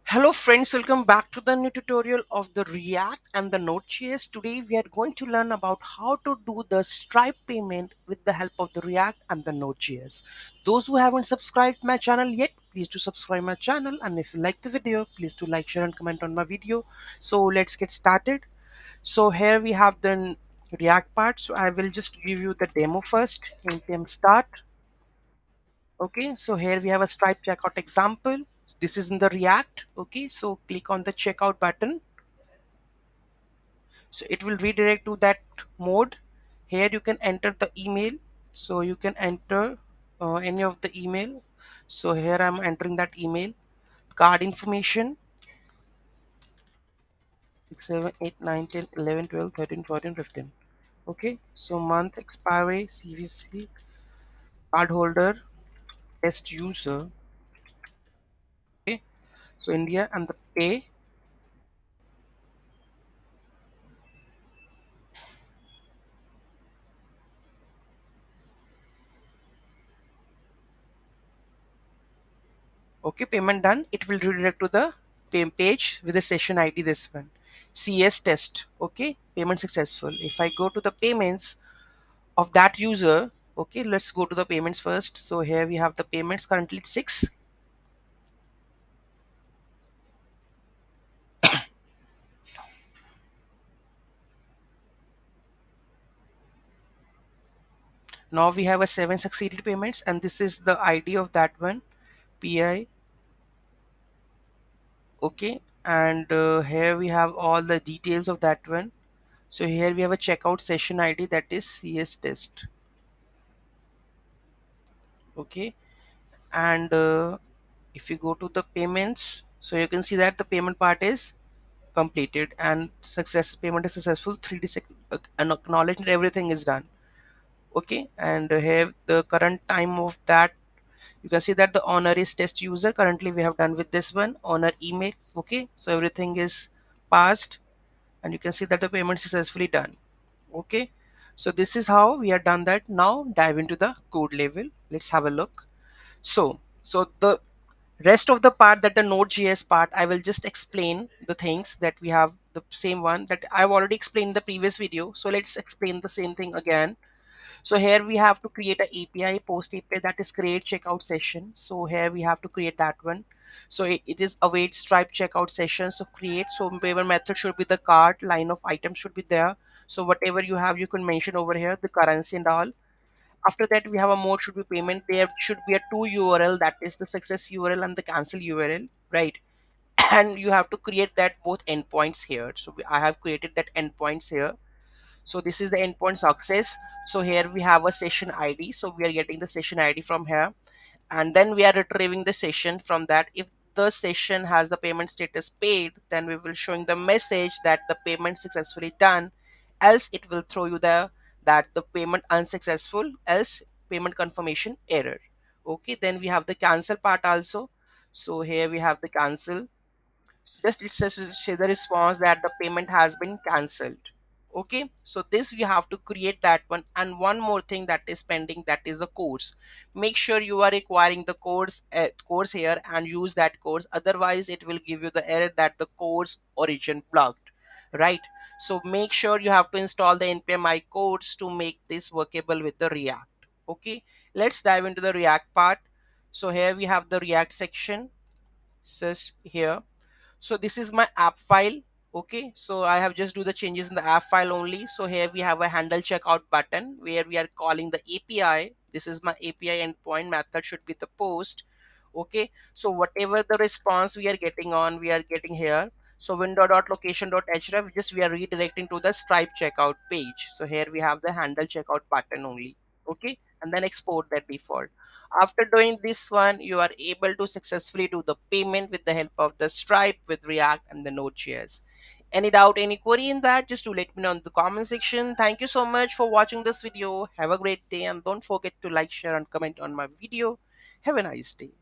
Hello friends, welcome back to the new tutorial of the React and the Node.js. Today we are going to learn about how to do the Stripe payment with the help of the React and the Node.js. Those who haven't subscribed my channel yet, please do subscribe my channel, and if you like the video, please do like, share and comment on my video. So let's get started. So here we have the React part. So I will just give you the demo first. Npm start. Okay, so here we have a Stripe checkout example. This is in the React. Okay, so click on the checkout button. So it will redirect to that mode. Here you can enter the email. So you can enter any of the email. So here I'm entering that email. Card information 6, 7, 8, 9, 10, 11, 12, 13, 14, 15. Okay, so month expiry, CVC, card holder, test user. Okay, so India and the pay. Okay, payment done. It will redirect to the page with the session ID, this one. CS test. Okay, payment successful. If I go to the payments of that user, okay, let's go to the payments first. So here we have the payments currently it's 6. Now we have a 7 succeeded payments, and this is the ID of that one, PI. Okay, and here we have all the details of that one. So here we have a checkout session ID, that is CS test. Okay, and if you go to the payments, so you can see that the payment part is completed and success payment is successful. 3D and acknowledged, everything is done. Okay, and here the current time of that, you can see that the owner is test user. Currently we have done with this one owner email. Okay, so everything is passed, and you can see that the payment successfully done. Okay, so this is how we have done that. Now dive into the code level. Let's have a look. So the rest of the part, that the Node.js part, I will just explain the things that we have, the same one that I've already explained in the previous video. So let's explain the same thing again. So here we have to create a API, post API, that is create checkout session. So here we have to create that one. So it is await Stripe checkout session. So create, so payment method should be the cart, line of items should be there. So whatever you have, you can mention over here, the currency and all. After that, we have a mode should be payment. There should be a two URL, that is the success URL and the cancel URL, right? And you have to create that both endpoints here. So I have created that endpoints here. So this is the endpoint success. So here we have a session ID. So we are getting the session ID from here, and then we are retrieving the session from that. If the session has the payment status paid, then we will showing the message that the payment successfully done. Else it will throw you the that the payment unsuccessful, else payment confirmation error. Okay, then we have the cancel part also. So here we have the cancel. Just it says the response that the payment has been cancelled. Okay, so this we have to create that one. And one more thing that is pending, that is a course. Make sure you are requiring the course here and use that course, otherwise it will give you the error that the course origin blocked, right? So make sure you have to install the npm I codes to make this workable with the React. Okay, let's dive into the React part. So here we have the React section. Says here, so this is my app file. Okay, so I have just do the changes in the app file only. So here we have a handle checkout button where we are calling the API. This is my API endpoint, method should be the post. Okay, so whatever the response we are getting on, we are getting here. So window.location.href, just we are redirecting to the Stripe checkout page. So here we have the handle checkout button only. Okay, and then export that default. After doing this one, you are able to successfully do the payment with the help of the Stripe with React and the Node.js. Any doubt, any query in that, just to let me know in the comment section. Thank you so much for watching this video. Have a great day, and don't forget to like, share and comment on my video. Have a nice day.